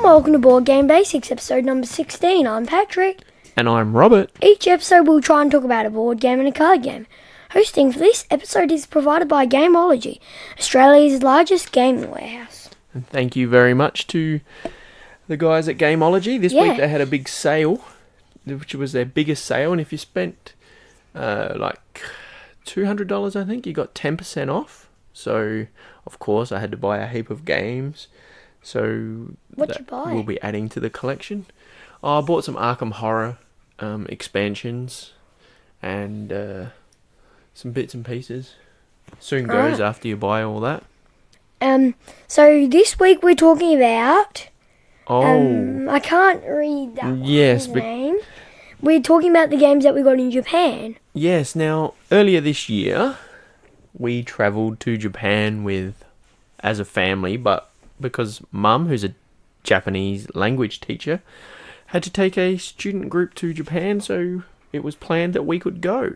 welcome to Board Game Basics, episode number 16. I'm Patrick. And I'm Robert. Each episode we'll try and talk about a board game and a card game. Hosting for this episode is provided by Gameology, Australia's largest gaming warehouse. And thank you very much to the guys at Gameology. This week they had a big sale, which was their biggest sale. And if you spent like $200, I think, you got 10% off. So, of course, I had to buy a heap of games. So what'd you buy? We'll be adding to the collection. I bought some Arkham Horror expansions and some bits and pieces. Soon goes after you buy all that. So this week we're talking about... Oh. I can't read that yes, name. We're talking about the games that we got in Japan. Yes, now, earlier this year, we travelled to Japan as a family, but because Mum, who's a Japanese language teacher, had to take a student group to Japan, so it was planned that we could go.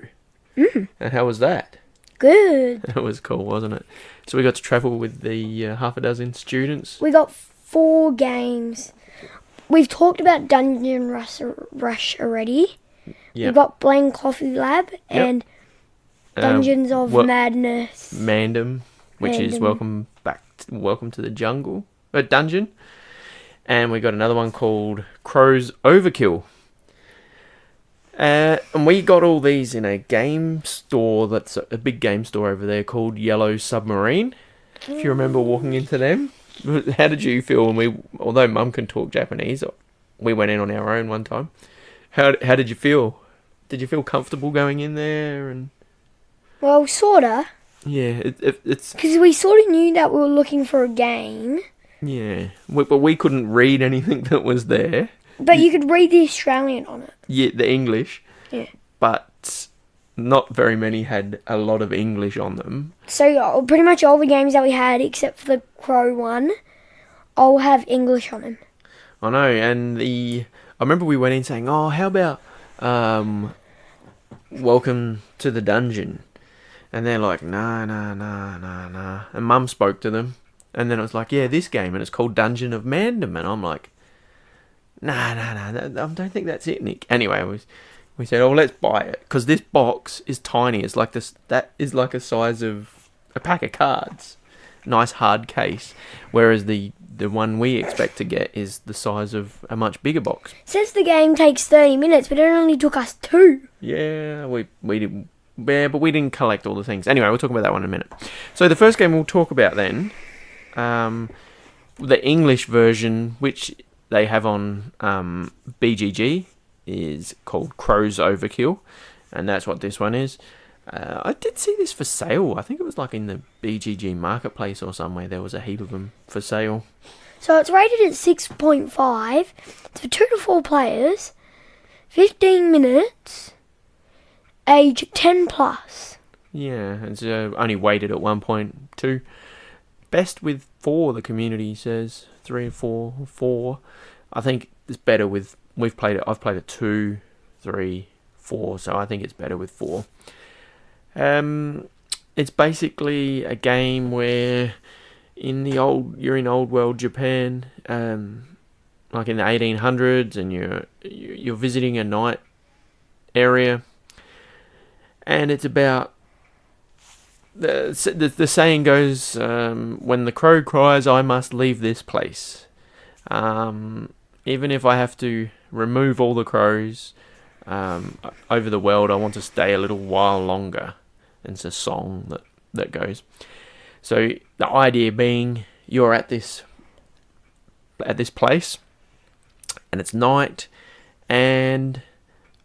And how was that? Good. It was cool, wasn't it? So we got to travel with the half a dozen students. We got 4 games. We've talked about Dungeon Rush already. Yep. We've got Blank Coffee Lab and Dungeons of Madness. Mandom, which is Welcome to the Jungle. Dungeon. And we got another one called Crow's Overkill. And we got all these in a game store that's a big game store over there called Yellow Submarine. If you remember walking into them. How did you feel when although Mum can talk Japanese, we went in on our own one time. How did you feel? Did you feel comfortable going in there? Well, sorta. Yeah, it's... Because we sort of knew that we were looking for a game. Yeah, but we couldn't read anything that was there. But you could read the Australian on it. Yeah, the English. Yeah. But not very many had a lot of English on them. So pretty much all the games that we had, except for the Crow one, all have English on them. I know, and I remember we went in saying, how about Welcome to the Dungeon? And they're like, nah. And Mum spoke to them. And then it was like, yeah, this game, and it's called Dungeon of Mandom. And I'm like, nah, I don't think that's it, Nick. Anyway, we said, let's buy it. Because this box is tiny. It's like that is like a size of a pack of cards. Nice hard case. Whereas the one we expect to get is the size of a much bigger box. Says the game takes 30 minutes, but it only took us 2. Yeah, we did. Yeah, but we didn't collect all the things. Anyway, we'll talk about that one in a minute. So the first game we'll talk about then, the English version, which they have on BGG, is called Crow's Overkill, and that's what this one is. I did see this for sale. I think it was like in the BGG marketplace or somewhere. There was a heap of them for sale. So it's rated at 6.5. It's for 2 to 4 players, 15 minutes, age 10 plus. Yeah, it's only weighted at 1.2. Best with 4, the community says. 3 and 4. I think it's better with... I've played it 2, 3, 4, so I think it's better with 4. It's basically a game where you're in old world Japan, like in the 1800s, and you're visiting a night area, and it's about the saying goes, when the crow cries, I must leave this place. Even if I have to remove all the crows over the world, I want to stay a little while longer. And it's a song that goes. So the idea being, you're at this place, and it's night, and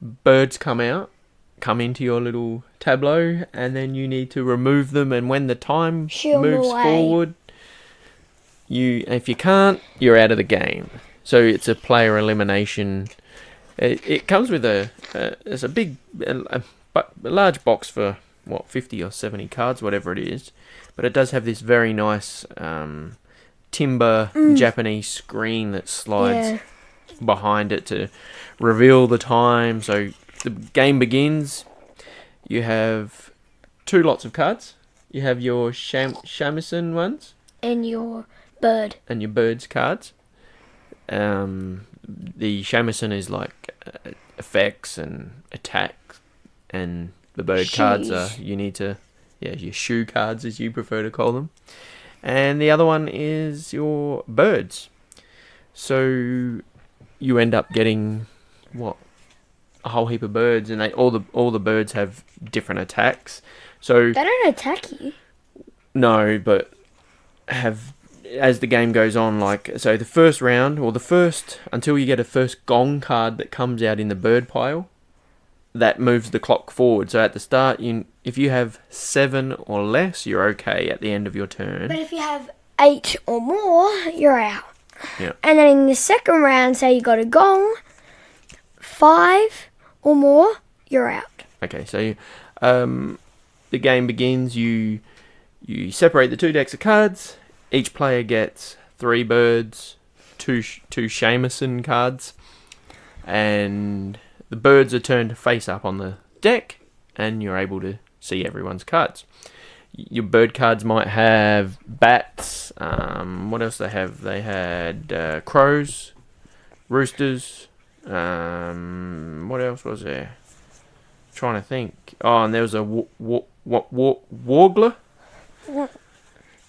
birds come into your little tableau, and then you need to remove them. And when the time moves forward, if you can't, you're out of the game. So it's a player elimination. It comes with it's a big, a large box for 50 or 70 cards, whatever it is. But it does have this very nice timber Japanese screen that slides behind it to reveal the time. So the game begins. You have 2 lots of cards. You have your shamisen ones. And your bird. And your bird's cards. The shamisen is like effects and attacks, and the bird cards are your shoe cards, as you prefer to call them. And the other one is your birds. So you end up getting a whole heap of birds, and all the birds have different attacks. So they don't attack you. No, but as the game goes on, so the first round, or until you get a first gong card that comes out in the bird pile, that moves the clock forward. So at the start, if you have 7 or less, you're okay at the end of your turn. But if you have 8 or more, you're out. Yeah. And then in the second round, say you got a gong, 5 or more, you're out. Okay, so the game begins. You separate the 2 decks of cards. Each player gets 3 birds, 2 shamisen cards, and the birds are turned face up on the deck, and you're able to see everyone's cards. Your bird cards might have bats. What else they have? They had crows, roosters. What else was there? Trying to think. Oh, and there was a warbler.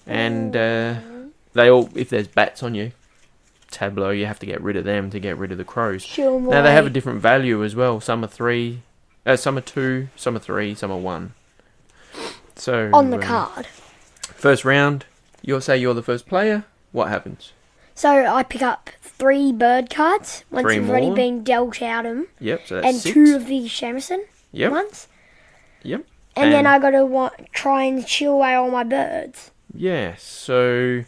And they all, if there's bats on your tableau, you have to get rid of them to get rid of the crows. Now they have a different value as well. Some are 3, some are 2, some are 3, some are 1. So on the card. First round, you're the first player. What happens? So I pick up 3 bird cards once 3 you've already more. been dealt out them. Yep, so that's and 6. 2 of the shamisen ones. Yep. And then I gotta try and chill away all my birds. Yeah, so...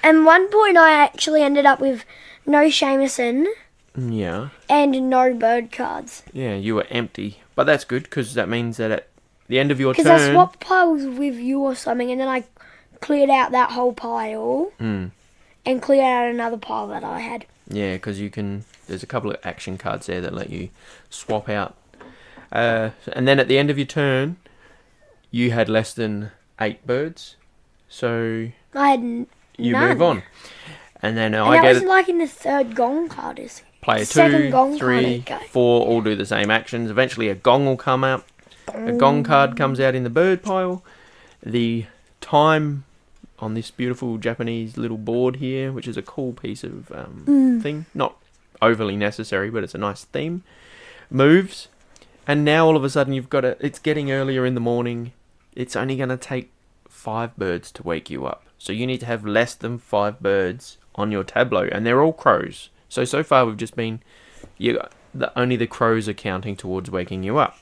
And one point I actually ended up with no shamisen. Yeah. And no bird cards. Yeah, you were empty. But that's good, because that means that at the end of your turn... Because I swapped piles with you or something, and then I cleared out that whole pile. And cleared out another pile that I had. Yeah, because there's a couple of action cards there that let you swap out. And then at the end of your turn, you had less than 8 birds. So I had none. Move on. And then I get it. Like in the third gong card is. Player 2, 3, 4 all do the same actions. Eventually a gong will come out. A gong card comes out in the bird pile. The time on this beautiful Japanese little board here, which is a cool piece of thing. Not overly necessary, but it's a nice theme. Moves. And now all of a sudden it's getting earlier in the morning. It's only going to take 5 birds to wake you up. So you need to have less than 5 birds on your tableau. And they're all crows. So far we've just been... only the crows are counting towards waking you up.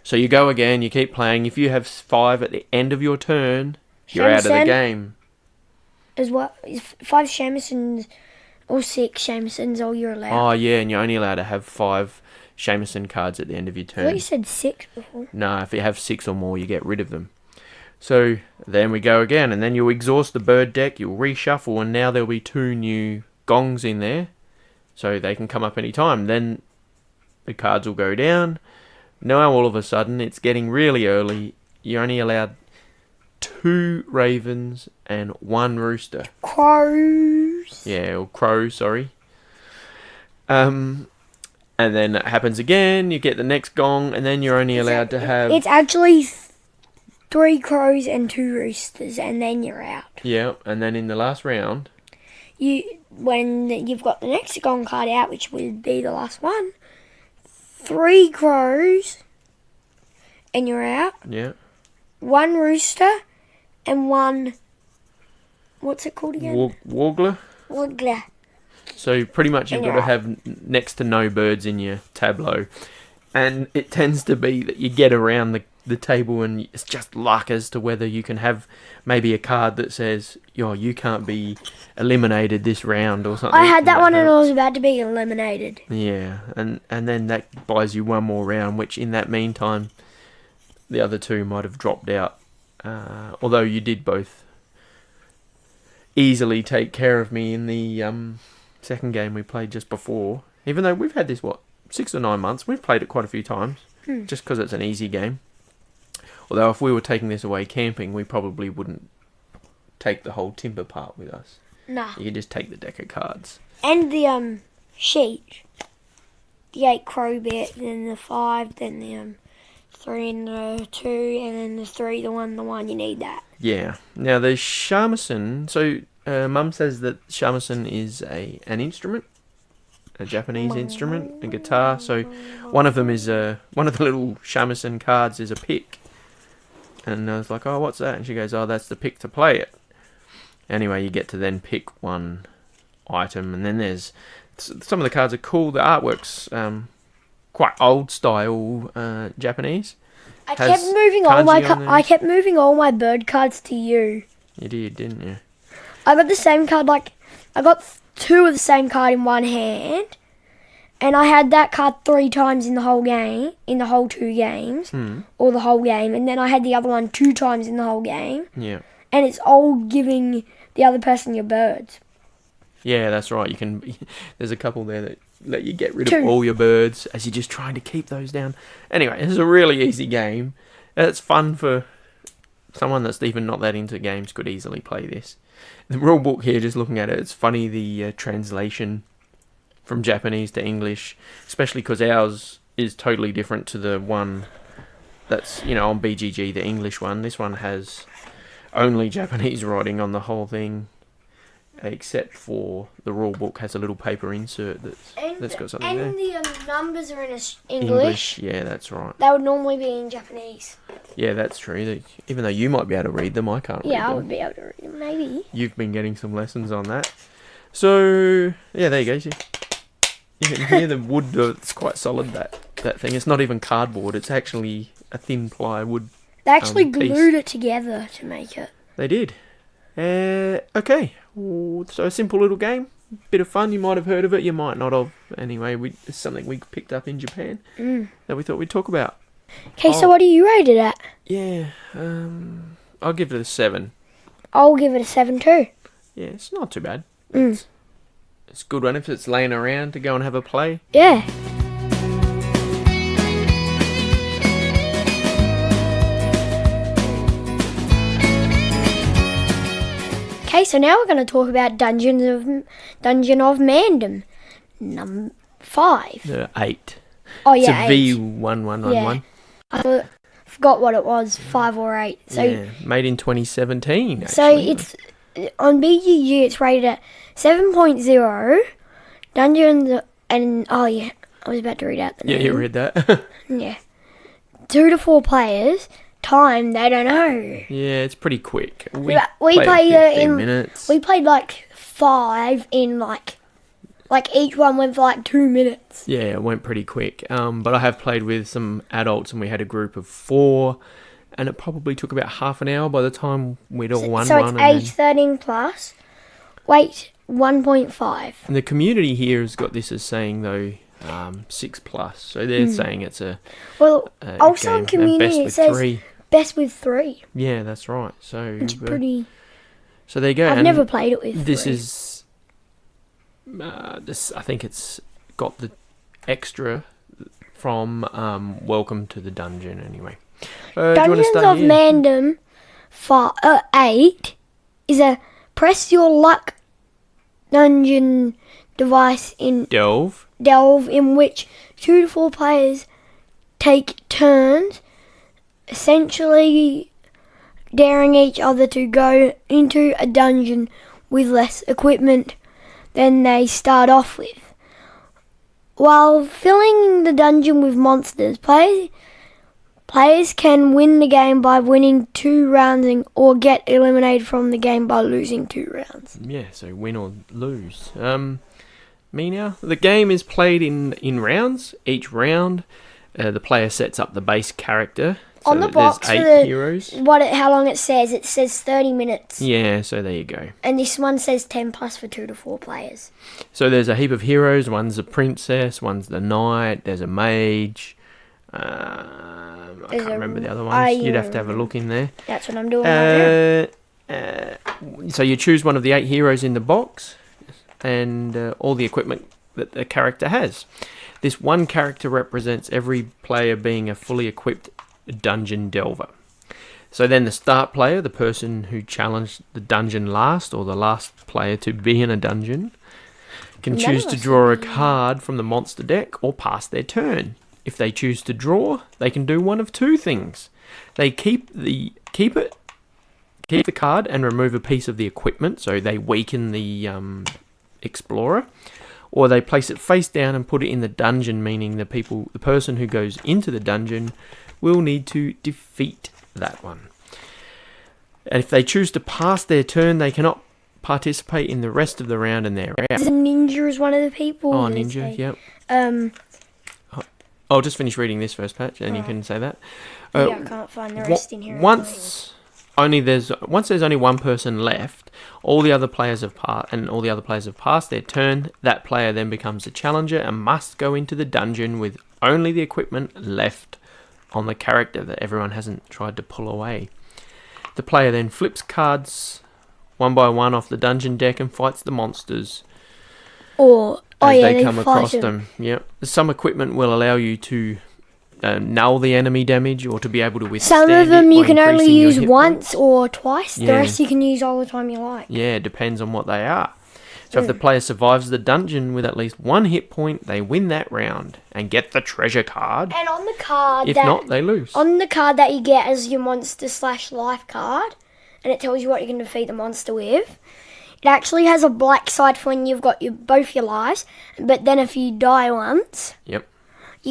So you go again, you keep playing. If you have 5 at the end of your turn, you're out of the game. As well, 5 shamisens or 6 shamisens, all you're allowed. Oh yeah, and you're only allowed to have 5 shamisen cards at the end of your turn. I thought you said 6 before. No, if you have 6 or more, you get rid of them. So then we go again, and then you'll exhaust the bird deck, you'll reshuffle, and now there'll be 2 new gongs in there, so they can come up any time. Then the cards will go down. Now all of a sudden, it's getting really early. You're only allowed 2 ravens and 1 rooster. Crows. Yeah, or crows, sorry. And then it happens again, you get the next gong, and then you're only allowed to have... It's actually 3 crows and 2 roosters, and then you're out. Yeah, and then in the last round... When you've got the next gong card out, which would be the last one, 3 crows, and you're out. Yeah. 1 rooster, and 1... What's it called again? Warbler. Warbler. So pretty much you've got to have next to no birds in your tableau. And it tends to be that you get around the table and it's just luck as to whether you can have maybe a card that says, you can't be eliminated this round or something. I had that one and I was about to be eliminated. Yeah, and then that buys you one more round, which in that meantime, the other 2 might have dropped out. Although you did both easily take care of me in the... second game we played just before, even though we've had this 6 or 9 months, we've played it quite a few times just because it's an easy game. Although if we were taking this away camping, we probably wouldn't take the whole timber part with us. Nah. You can just take the deck of cards. And the sheet. The 8 crow bit, then the 5, then the 3 and the 2, and then the 3, the 1. You need that. Yeah. Now the shamisen. So Mum says that shamisen is an instrument, a Japanese instrument, a guitar. So one of them is one of the little shamisen cards is a pick. And I was like, oh, what's that? And she goes, oh, that's the pick to play it. Anyway, you get to then pick one item, and then there's some of the cards are cool. The artwork's quite old style Japanese. I kept moving all my bird cards to you. You did, didn't you? I got the same card. I got 2 of the same card in one hand, and I had that card 3 times in the whole game, in the whole 2 games, or the whole game, and then I had the other one 2 times in the whole game. Yeah. And it's all giving the other person your birds. Yeah, that's right. You can. There's a couple there that let you get rid of all your birds as you're just trying to keep those down. Anyway, it's a really easy game. It's fun for someone that's even not that into games could easily play this. The rule book here, just looking at it, it's funny the translation from Japanese to English, especially because ours is totally different to the one that's, on BGG, the English one. This one has only Japanese writing on the whole thing, except for the rule book has a little paper insert that's got something there. And the numbers are in English, yeah, that's right. They would normally be in Japanese. Yeah, that's true. Even though you might be able to read them, I can't read them. Yeah, I would be able to read them, maybe. You've been getting some lessons on that. So, yeah, there you go. You can hear the wood, it's quite solid, that thing. It's not even cardboard, it's actually a thin plywood. They actually piece. glued it together to make it. They did. Okay, so a simple little game. Bit of fun. You might have heard of it, you might not have. Anyway, it's something we picked up in Japan that we thought we'd talk about. Okay, so what do you rate it at? Yeah, I'll give it a 7. I'll give it a 7 too. Yeah, it's not too bad. It's a good one if it's laying around to go and have a play. Yeah. Okay, so now we're going to talk about Dungeon of Mandom, number 5. 8. Oh yeah, it's a 8. V111. Yeah. I forgot what it was, 5 or 8. So yeah, made in 2017. Actually. So it's on BGG. It's rated at 7.0. Dungeons and oh yeah, I was about to read out the name. Yeah, you read that. Yeah, 2 to 4 players. Time they don't know. Yeah, it's pretty quick. We played 15 minutes. We played 5 in like each one went for 2 minutes. Yeah, it went pretty quick. But I have played with some adults, and we had a group of 4, and it probably took about half an hour by the time we'd all won one. So it's age 13 plus. Weight 1.5. And the community here has got this as saying though 6 plus. So they're saying it's a also game, in community it says 3. Best with 3. Yeah, that's right. So it's pretty. So there you go. I've never played it with. This 3. is this. I think it's got the extra from Welcome to the Dungeon. Anyway, Dungeons of Mandom 8 is a press your luck dungeon device in Delve in which 2 to 4 players take turns, essentially daring each other to go into a dungeon with less equipment than they start off with. While filling the dungeon with monsters, players can win the game by winning 2 rounds or get eliminated from the game by losing 2 rounds. Yeah, so win or lose. Me now. The game is played in rounds. Each round, the player sets up the base character. So on the box, there's 8 heroes. How long it says 30 minutes. Yeah, so there you go. And this one says 10 plus for 2 to 4 players. So there's a heap of heroes. One's a princess, one's the knight, there's a mage. I can't remember the other ones. You'd have to have a look in there. That's what I'm doing right now. So you choose one of the 8 heroes in the box and all the equipment that the character has. This one character represents every player being a fully equipped dungeon delver. So then the start player, the person who challenged the dungeon last, or the last player to be in a dungeon, can choose to draw a card from the monster deck or pass their turn. If they choose to draw, they can do one of two things. They keep the card and remove a piece of the equipment, so they weaken the explorer, or they place it face down and put it in the dungeon, meaning the person who goes into the dungeon will need to defeat that one. And if they choose to pass their turn, they cannot participate in the rest of the round and they're out. The ninja is one of the people. Oh, ninja, yep. I'll just finish reading this first, Patch, and you can say that. I can't find the rest in here. Once there's only one person left, all the other players have passed their turn. That player then becomes a challenger and must go into the dungeon with only the equipment left on the character that everyone hasn't tried to pull away. The player then flips cards one by one off the dungeon deck and fights the monsters as they come across them. Yep. Some equipment will allow you to null the enemy damage or to be able to withstand. Some of them you can only use once or twice. The rest you can use all the time you like. Yeah, it depends on what they are. So if the player survives the dungeon with at least one hit point, they win that round and get the treasure card. And on the card, if not, they lose. On the card that you get as your monster/life card, and it tells you what you can defeat the monster with, it actually has a black side for when you've got both your lives, but then if you die once, you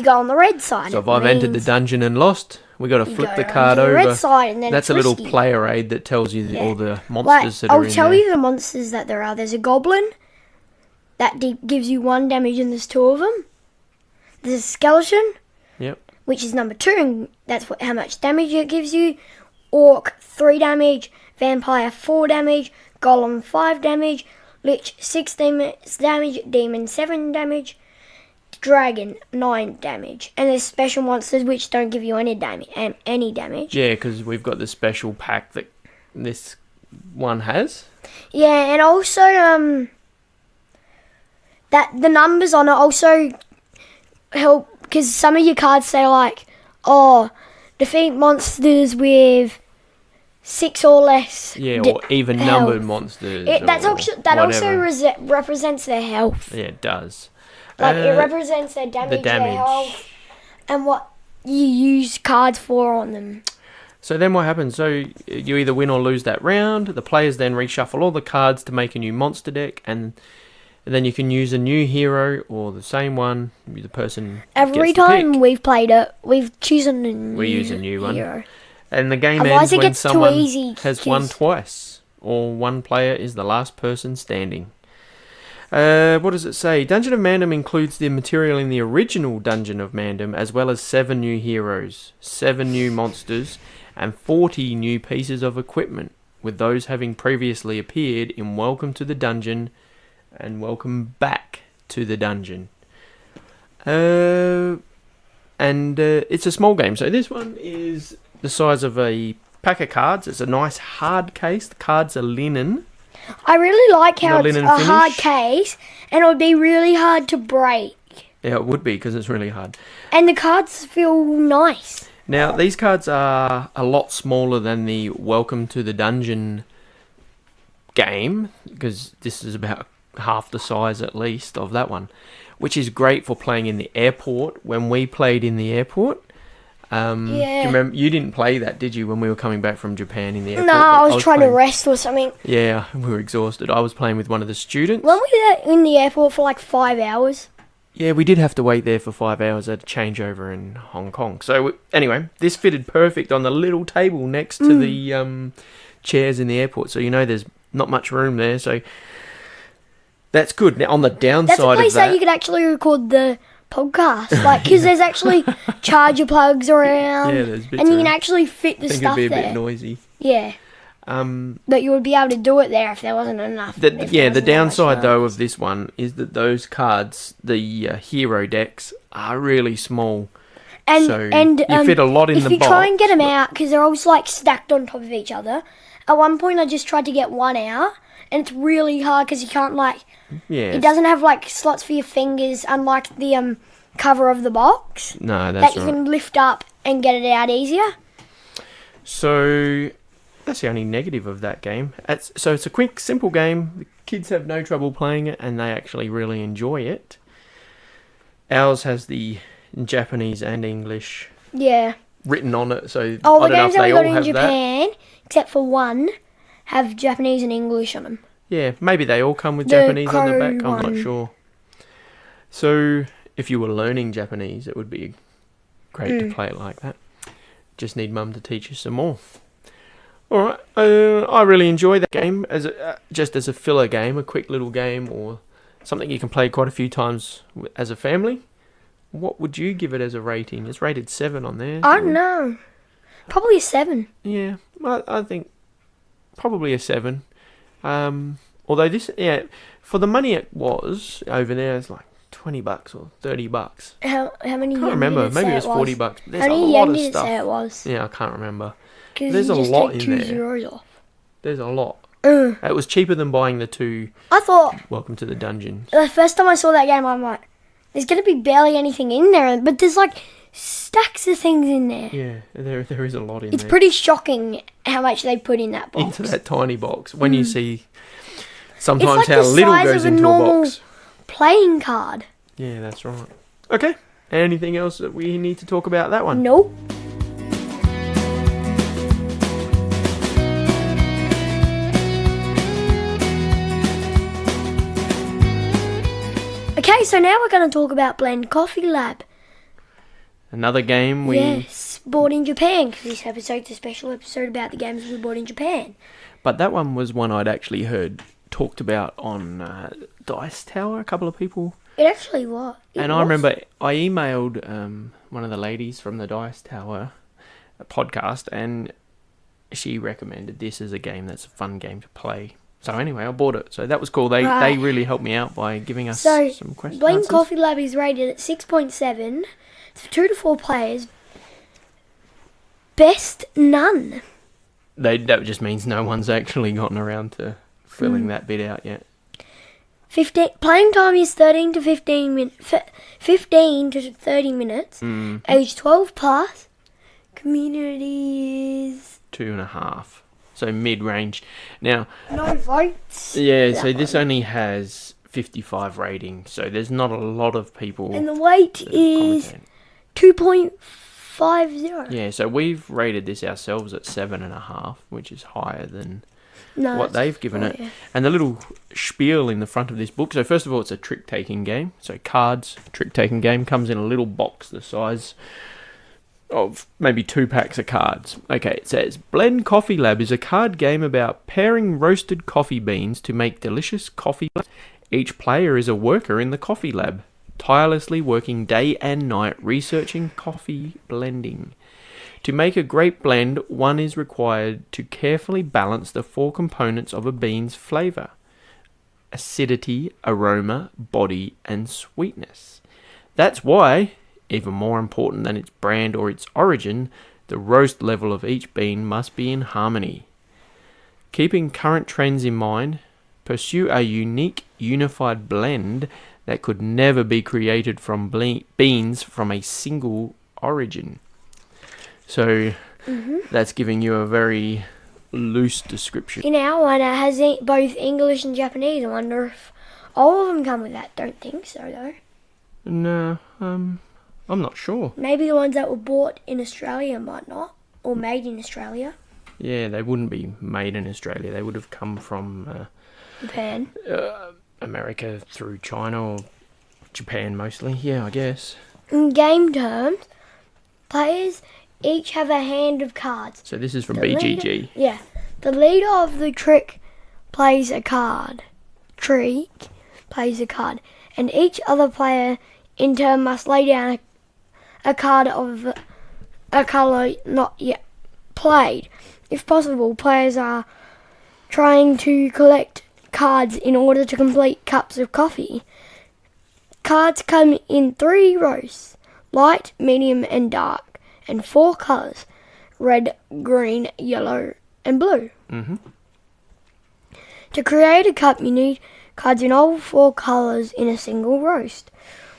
go on the red side. So if I've entered the dungeon and lost, we got to flip the card over. Red side, and then that's a little player aid that tells you all the monsters that are in there. I'll tell you the monsters that there are. There's a goblin that gives you 1 damage, and there's 2 of them. There's a skeleton, which is number 2, and that's how much damage it gives you. Orc 3 damage, vampire 4 damage, golem 5 damage, lich 6 damage, demon 7 damage, dragon 9 damage, and there's special monsters which don't give you any damage. Yeah, because we've got the special pack that this one has. Yeah, and also that the numbers on it also help, because some of your cards say like, defeat monsters with 6 or less. Yeah, or even numbered monsters. That also represents their health. Yeah, it does. Like, it represents their damage, their health, and what you use cards for on them. So then what happens? So you either win or lose that round. The players then reshuffle all the cards to make a new monster deck, and then you can use a new hero or the same one. The person every gets time pick. we've played it, we've chosen a new We use a new one. hero. And the game ends when someone has won twice, or one player is the last person standing. What does it say? Dungeon of Mandom includes the material in the original Dungeon of Mandom, as well as 7 new heroes, 7 new monsters, and 40 new pieces of equipment, with those having previously appeared in Welcome to the Dungeon and Welcome Back to the Dungeon. And it's a small game, so this one is the size of a pack of cards. It's a nice hard case. The cards are linen. I really like how it's a hard case, and it would be really hard to break. Yeah, it would be, because it's really hard. And the cards feel nice. Now, these cards are a lot smaller than the Welcome to the Dungeon game, because this is about half the size at least of that one, which is great for playing in the airport. When we played in the airport, do you remember, you didn't play that, did you, when we were coming back from Japan in the airport? No, I was trying to rest or something. Yeah, we were exhausted. I was playing with one of the students. Weren't we in the airport for like 5 hours? Yeah, we did have to wait there for 5 hours at a changeover in Hong Kong. So anyway, this fitted perfect on the little table next to the chairs in the airport. So there's not much room there. So that's good. Now on the downside of that, that's a place that you could actually record the podcast, because there's actually charger plugs around. Yeah, there's bits and you can actually fit the stuff there. I think it'd be a bit noisy. Yeah. But you would be able to do it there if there wasn't enough. The downside though of this one is that those cards, the hero decks, are really small. And you fit a lot in the box. If you try and get them out, because they're always like stacked on top of each other. At one point, I just tried to get one out, and it's really hard because you can't it doesn't have slots for your fingers, unlike the cover of the box. No, that's that you can lift up and get it out easier. So that's the only negative of that game. So it's a quick, simple game. The kids have no trouble playing it, and they actually really enjoy it. Ours has the Japanese and English written on it, so all I the don't know if games that they we got all in have Japan, except for one, have Japanese and English on them. Yeah, maybe they all come with The Japanese on the back. I'm Crow not one. sure. So if you were learning Japanese, it would be great to play it like that. Just need Mum to teach you some more. All right, I really enjoy that game as just as a filler game, a quick little game, or something you can play quite a few times as a family. What would you give it as a rating? It's rated 7 on there. I don't know. Probably a 7. Yeah, I think probably a 7. Although this, for the money it was over there, it's like $20 or $30. How many? I can't remember. Maybe it was $40. There's How a many lot yen of did it stuff. say it was? Yeah, I can't remember. Because There's you a just lot take in 2 there. zeros off. There's a lot. Mm. It was cheaper than buying the 2 I thought Welcome to the Dungeons. the first time I saw that game, I'm like, there's going to be barely anything in there, but there's like stacks of things in there. Yeah, there is a lot in It's there. pretty shocking how much they put in that box. Into that tiny box. When you see sometimes like how the little size goes of a into a normal box. playing card. Yeah, that's right. Okay. Anything else that we need to talk about that one? Nope. Okay, so now we're going to talk about Blend Coffee Lab. Another game we... Yes, bought in Japan, because this episode's a special episode about the games we bought in Japan. But that one was one I'd actually heard talked about on Dice Tower, a couple of people. It actually was. I remember I emailed one of the ladies from the Dice Tower podcast, and she recommended this as a game that's a fun game to play. So anyway, I bought it. So that was cool. They really helped me out by giving us some questions. Blend Coffee Lab is rated at 6.7. It's for 2 to 4 players. Best none. That just means no one's actually gotten around to filling that bit out yet. Playing time is 13 to 15 15 to 30 minutes. Age 12 plus. Community is 2.5. So mid-range. Now, no votes. yeah, so this only has 55 ratings. So there's not a lot of people. And the weight is 2.50. Yeah, so we've rated this ourselves at 7.5, which is higher than what they've given it. Yeah. And the little spiel in the front of this book. So first of all, it's a trick-taking game. So cards, trick-taking game, comes in a little box the size of maybe 2 packs of cards. Okay, it says, Blend Coffee Lab is a card game about pairing roasted coffee beans to make delicious coffee. Each player is a worker in the coffee lab, tirelessly working day and night researching coffee blending. To make a great blend, one is required to carefully balance the 4 components of a bean's flavour: acidity, aroma, body, and sweetness. That's why, even more important than its brand or its origin, the roast level of each bean must be in harmony. Keeping current trends in mind, pursue a unique, unified blend that could never be created from beans from a single origin. So that's giving you a very loose description. In our one, it has both English and Japanese. I wonder if all of them come with that. Don't think so, though. No, I'm not sure. Maybe the ones that were bought in Australia might not, or made in Australia. Yeah, they wouldn't be made in Australia. They would have come from Japan. America through China or Japan mostly. Yeah, I guess. In game terms, players each have a hand of cards. So this is from The BGG. The leader of the trick plays a card. Trick plays a card. And each other player in turn must lay down a card of a colour not yet played. If possible, players are trying to collect cards in order to complete cups of coffee. Cards come in 3 rows: light, medium and dark, and 4 colours: red, green, yellow and blue. To create a cup, you need cards in all 4 colours in a single roast.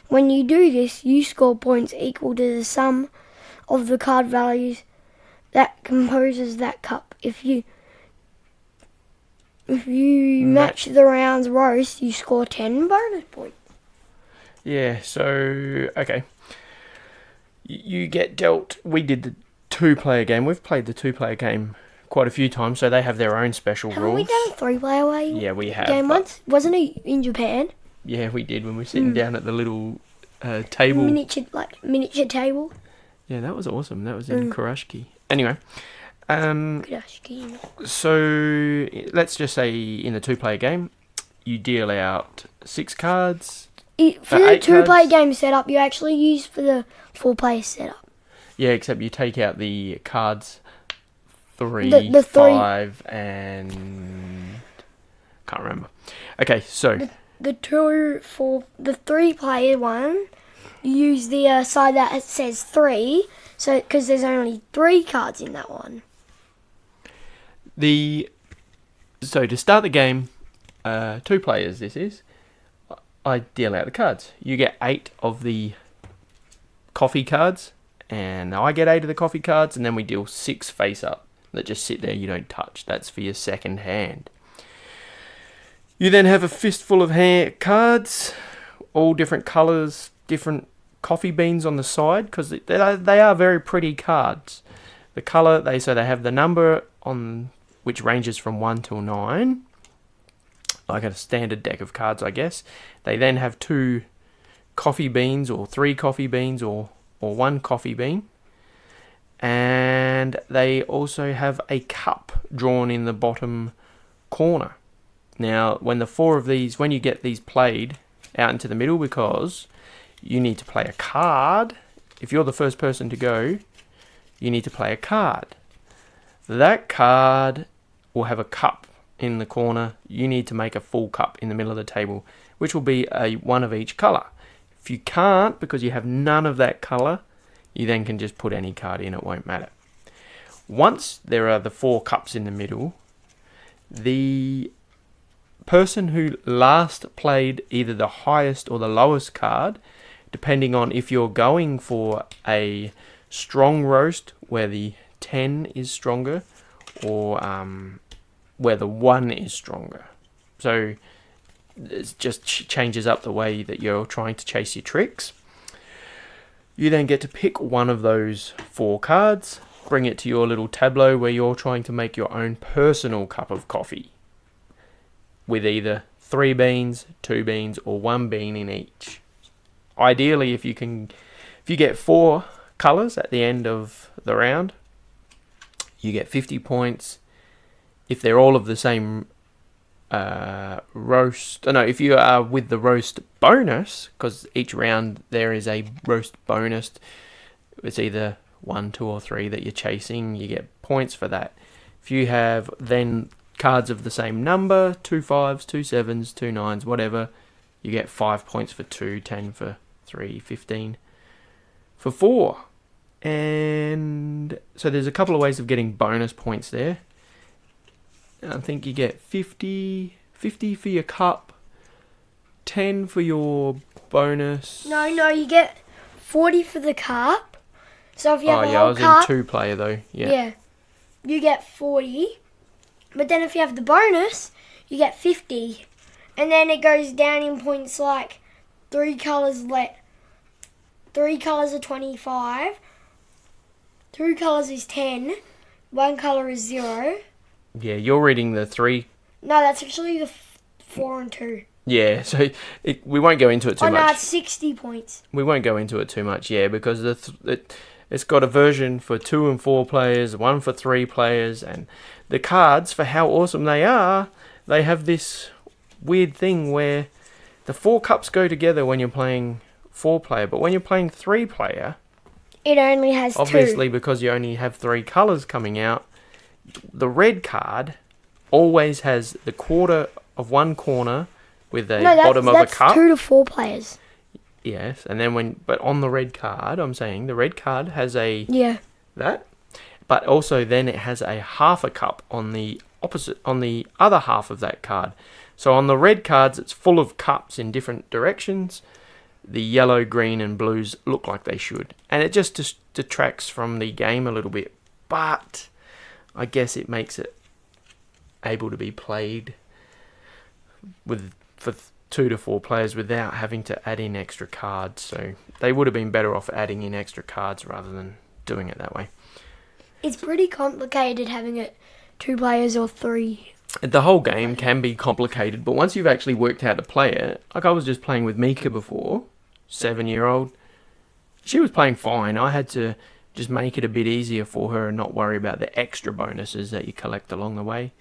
When you do this, you score points equal to the sum of the card values that composes that cup. If you match the round's roast, you score 10 bonus points. Yeah, so, okay. You get dealt... We did the 2-player game. We've played the 2-player game quite a few times, so they have their own special Haven't rules. we done a 3-player Yeah, we have. game once? Wasn't it in Japan? Yeah, we did when we were sitting down at the little table. Miniature table. Yeah, that was awesome. That was in Kurashiki. Anyway, Kurashiki. so let's just say in the 2-player game, you deal out 6 cards. For the 2-player game setup, you actually use for the 4-player setup. Yeah, except you take out the cards 3, The 5, and... can't remember. Okay, so... The 3-player one, you use the side that says 3, so because there's only 3 cards in that one. So to start the game, 2 players this is, I deal out the cards. You get 8 of the coffee cards, and I get 8 of the coffee cards, and then we deal 6 face up that just sit there, you don't touch. That's for your second hand. You then have a fistful of cards, all different colours, different coffee beans on the side, because they are very pretty cards. The colour, they have the number on which ranges from 1 till 9, like a standard deck of cards, I guess. They then have 2 coffee beans, or 3 coffee beans, or 1 coffee bean. And they also have a cup drawn in the bottom corner. Now, when you get these played out into the middle, because you need to play a card. If you're the first person to go, you need to play a card. That card will have a cup in the corner. You need to make a full cup in the middle of the table, which will be one of each colour. If you can't, because you have none of that colour, you then can just put any card in, it won't matter. Once there are the 4 cups in the middle, the person who last played either the highest or the lowest card, depending on if you're going for a strong roast where the 10 is stronger, or where the 1 is stronger. So it just changes up the way that you're trying to chase your tricks. You then get to pick one of those 4 cards, bring it to your little tableau where you're trying to make your own personal cup of coffee, with either 3 beans, 2 beans, or 1 bean in each. Ideally, if you get 4 colours at the end of the round, you get 50 points. If they're all of the same if you are with the roast bonus, because each round there is a roast bonus, it's either 1, 2, or 3 that you're chasing, you get points for that. If you have then cards of the same number, 2 5s, 2 7s, 2 9s, whatever, you get 5 points for 2, 10 for 3, 15 for 4. And so there's a couple of ways of getting bonus points there. I think you get 50 for your cup, 10 for your bonus. No, you get 40 for the cup. So if you have a whole cup... I was in 2-player though. Yeah. You get 40. But then if you have the bonus, you get 50. And then it goes down in points like 3 colours are 25. 2 colours is 10. 1 colour is 0. Yeah, you're reading the 3. No, that's actually the 4 and 2. Yeah, so we won't go into it too much. Oh, no, it's 60 points. We won't go into it too much, because it's got a version for 2 and 4 players, 1 for 3 players, and the cards, for how awesome they are, they have this weird thing where the 4 cups go together when you're playing 4-player, but when you're playing 3-player, it only has obviously 2. Because you only have 3 colours coming out, the red card always has the quarter of one corner with the bottom of a cup. That's 2 to 4 players. Yes, and then but on the red card, I'm saying the red card has that, but also then it has a half a cup on the other half of that card. So on the red cards, it's full of cups in different directions. The yellow, green, and blues look like they should, and it just detracts from the game a little bit. but I guess it makes it able to be played for 2 to 4 players without having to add in extra cards. So they would have been better off adding in extra cards rather than doing it that way. It's pretty complicated having it 2 players or 3. The whole game can be complicated, but once you've actually worked out how to play it, like I was just playing with Mika before, 7-year-old, she was playing fine. I had to just make it a bit easier for her and not worry about the extra bonuses that you collect along the way.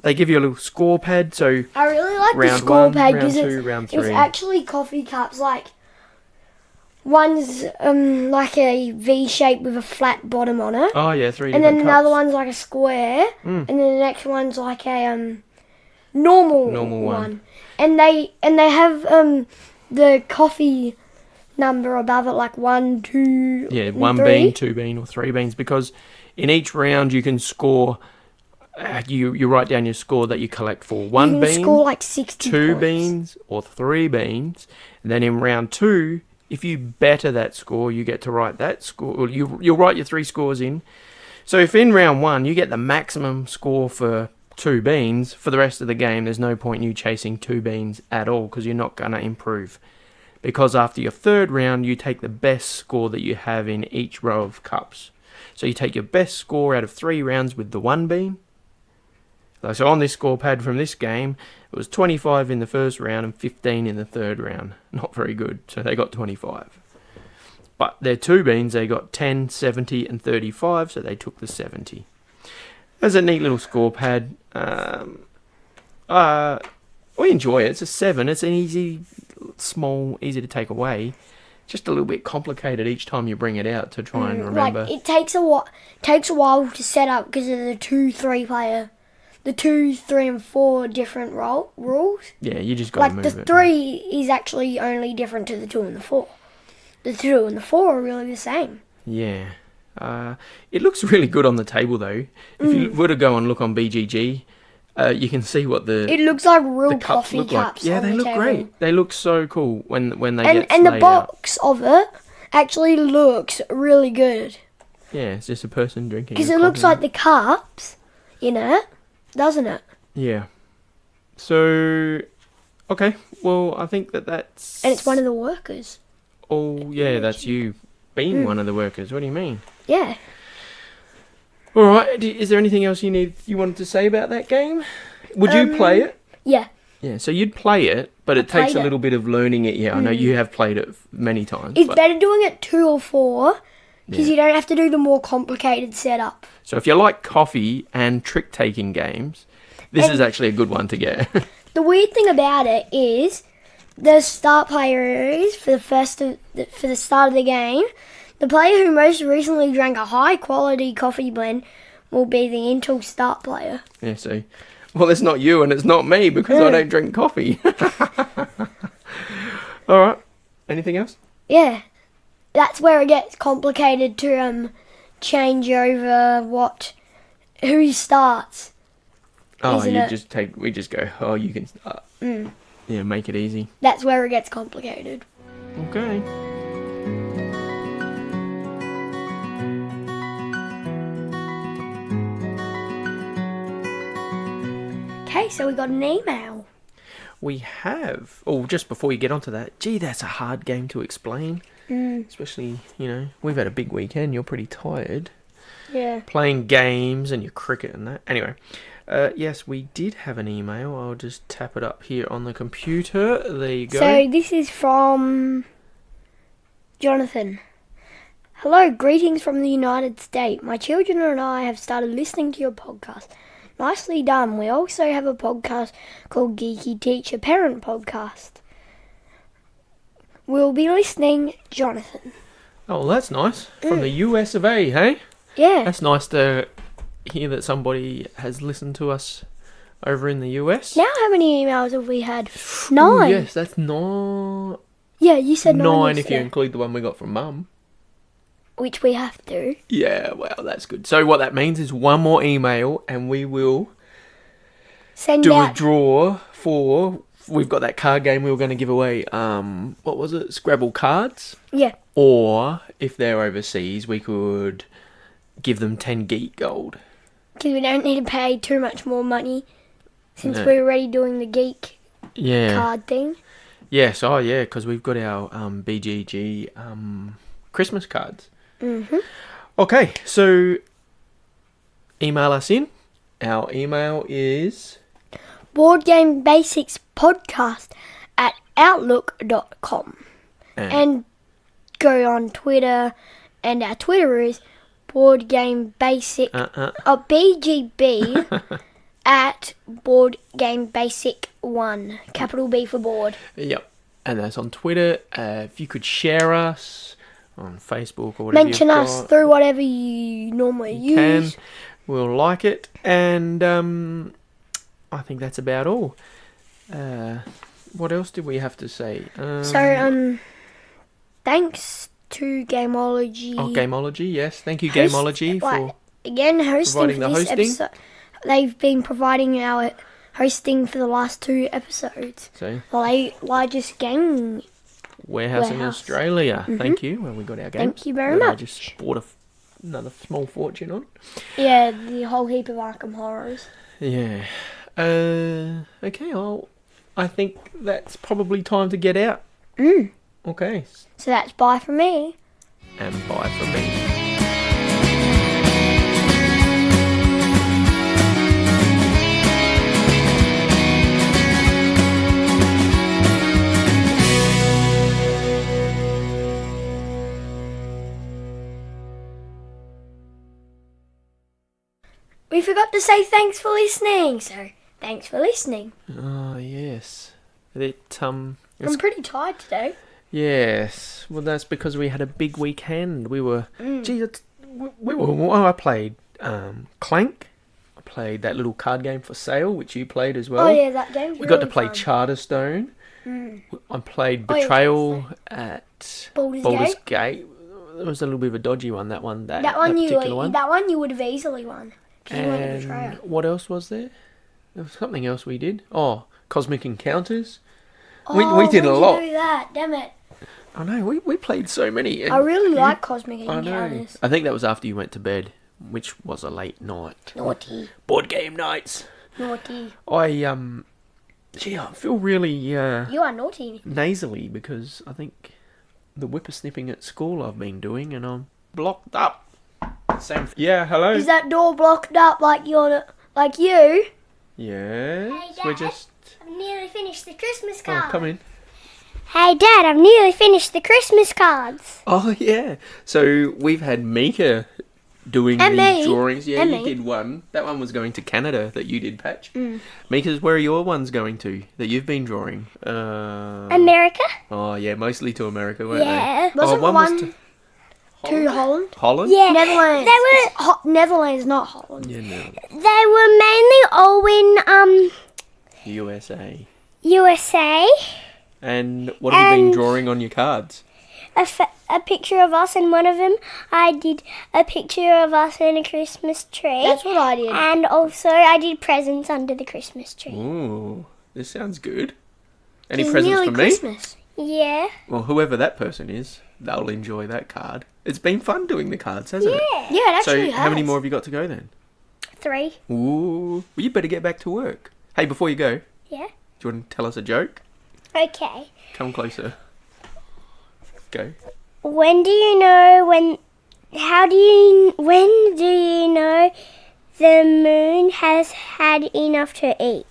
They give you a little score pad, so I really like the score pad because it's actually coffee cups. Like one's like a V shape with a flat bottom on it. Oh yeah, 3 and different then cups. another one's like a square, and then the next one's like a normal one. And they have the coffee number above it, like 1, 2, yeah, 1 3. bean, 2 bean, or 3 beans, because in each round you can score. You write down your score that you collect for 1 bean, score like 60 2 points. beans, or 3 beans. And then in round 2, if you better that score, you get to write that score. Or you'll write your 3 scores in. So if in round 1 you get the maximum score for 2 beans, for the rest of the game, there's no point in you chasing 2 beans at all because you're not going to improve. Because after your 3rd round, you take the best score that you have in each row of cups. So you take your best score out of 3 rounds with the 1 bean. So on this score pad from this game, it was 25 in the 1st round and 15 in the 3rd round. Not very good, so they got 25. But their 2 beans, they got 10, 70 and 35, so they took the 70. There's a neat little score pad. We enjoy it. It's a 7. It's an easy to take away. Just a little bit complicated each time you bring it out to try and remember. Like it takes a while to set up because of the 2, 3 player. The 2, 3 and 4 different rules. Yeah, you just got to move it. Like the 3 is actually only different to the 2 and the 4. The 2 and the 4 are really the same. Yeah. It looks really good on the table though. If you were to go and look on BGG, you can see what it looks like real cups coffee look cups. Like. Yeah, they look great. They look so cool when they get and the laid box of it actually looks really good. Yeah, it's just a person drinking. Because it looks like the cups in it, doesn't it? Yeah. So, okay. Well, I think that's... And it's one of the workers. Oh, yeah, that's you being one of the workers. What do you mean? Yeah. All right. Is there anything else you wanted to say about that game? Would you play it? Yeah. Yeah, so you'd play it, but it takes a little bit of learning it. Yeah, I know you have played it many times. It's better doing it 2 or 4 because you don't have to do the more complicated setup. So if you like coffee and trick-taking games, this is actually a good one to get. The weird thing about it is the start player is for the start of the game. The player who most recently drank a high-quality coffee blend will be the Intel start player. Yeah, so... Well, it's not you and it's not me because I don't drink coffee. All right. Anything else? Yeah. That's where it gets complicated to change over who starts. Oh, we just go, oh, you can start. Yeah, make it easy. That's where it gets complicated. Okay. Okay, so we got an email. We have. Oh, just before you get onto that, gee, that's a hard game to explain. Especially, we've had a big weekend. You're pretty tired. Yeah. Playing games and your cricket and that. Anyway, yes, we did have an email. I'll just tap it up here on the computer. There you go. So this is from Jonathan. Hello, greetings from the United States. My children and I have started listening to your podcast. Nicely done. We also have a podcast called Geeky Teacher Parent Podcast. We'll be listening, Jonathan. Oh, that's nice. From the US of A, hey? Yeah. That's nice to hear that somebody has listened to us over in the US. Now how many emails have we had? 9. Ooh, yes, that's not... Yeah, you said 9. 9 if you include the one we got from Mum. Which we have to. Yeah, well, that's good. So what that means is one more email and we will do a draw for... We've got that card game we were going to give away. What was it? Scrabble cards? Yeah. Or, if they're overseas, we could give them 10 geek gold. Because we don't need to pay too much more money since No. we're already doing the geek card thing. Yes, because we've got our BGG Christmas cards. Mm-hmm. Okay, so email us in. Our email is boardgamebasicspodcast@outlook.com. And go on Twitter, and our Twitter is boardgamebasic BGB at boardgamebasic1, capital B for board. Yep, and that's on Twitter. If you could share us on Facebook or whatever, mention us through whatever you normally use. We'll like it, and I think that's about all. What else did we have to say? Thanks to Gameology. Oh, Gameology, yes. Thank you, Gameology, for again hosting providing the for this hosting. episode. They've been providing our hosting for the last 2 episodes. So, The largest game warehouse in Australia. Mm-hmm. Thank you. Well, we got our games. Thank you very that I much. just bought another small fortune on. Yeah, the whole heap of Arkham Horrors. Yeah. Okay, well, I think that's probably time to get out. Okay. So that's bye from me. And bye from me. We forgot to say thanks for listening. So thanks for listening. Oh, yes. I'm pretty tired today. Yes. Well, that's because we had a big weekend. We were... I played Clank. I played that little card game for sale, which you played as well. Oh, yeah, that game's We got to really play fun. Charterstone. I played Oh, yeah, Betrayal at Baldur's Gate. It was a little bit of a dodgy one, that That one you would have easily won. 'Cause you weren't a And betrayer. what else was there? There was something else we did. Oh, Cosmic Encounters. Oh, we did a lot. When did you do that? Damn it. I know, we played so many. And I really like Cosmic I know. Encounters. I think that was after you went to bed, which was a late night. Naughty. Board game nights. Naughty. I feel really You are naughty. nasally because I think the whippersnipping at school I've been doing, and I'm blocked up. Same. Yeah, hello. Is that door blocked up like you? Yes, Hey, we're Dad. just... I've nearly finished the Christmas Oh, card. come in. Hey Dad, I've nearly finished the Christmas cards. Oh, yeah. So we've had Mika doing And the me. drawings. Yeah, And you me. did one. That one was going to Canada that you did, Patch. Mika's, where are your ones going to that you've been drawing? America? Oh, yeah, mostly to America, weren't Yeah. they? Wasn't one one was to to Holland? Holland? Yeah. Netherlands. They were Netherlands, not Holland. Yeah, no. they were mainly all in USA. USA. And what have you been And- drawing on your cards? A picture of us, and one of them I did a picture of us in a Christmas tree. That's what I did. And also I did presents under the Christmas tree. Ooh, this sounds good. Any It's presents nearly for me? Christmas. Yeah. Well, whoever that person is, they'll enjoy that card. It's been fun doing the cards, hasn't it? Yeah. Yeah, it So, actually how many has. more have you got to go then? 3. Ooh, well, you better get back to work. Hey, before you go, Yeah. do you want to tell us a joke? Okay. Come closer. Go. When do you know the moon has had enough to eat?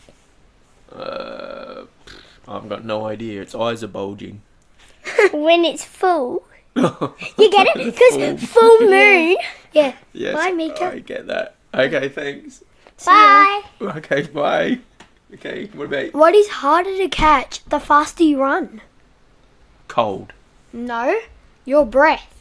I've got no idea. Its eyes are bulging. When it's full. You get it? Because full moon. Yeah. Yes, Bye, Mika. I get that. Okay, thanks. Bye. Okay, bye. Okay, what about What is harder to catch the faster you run? cold? No, your breath.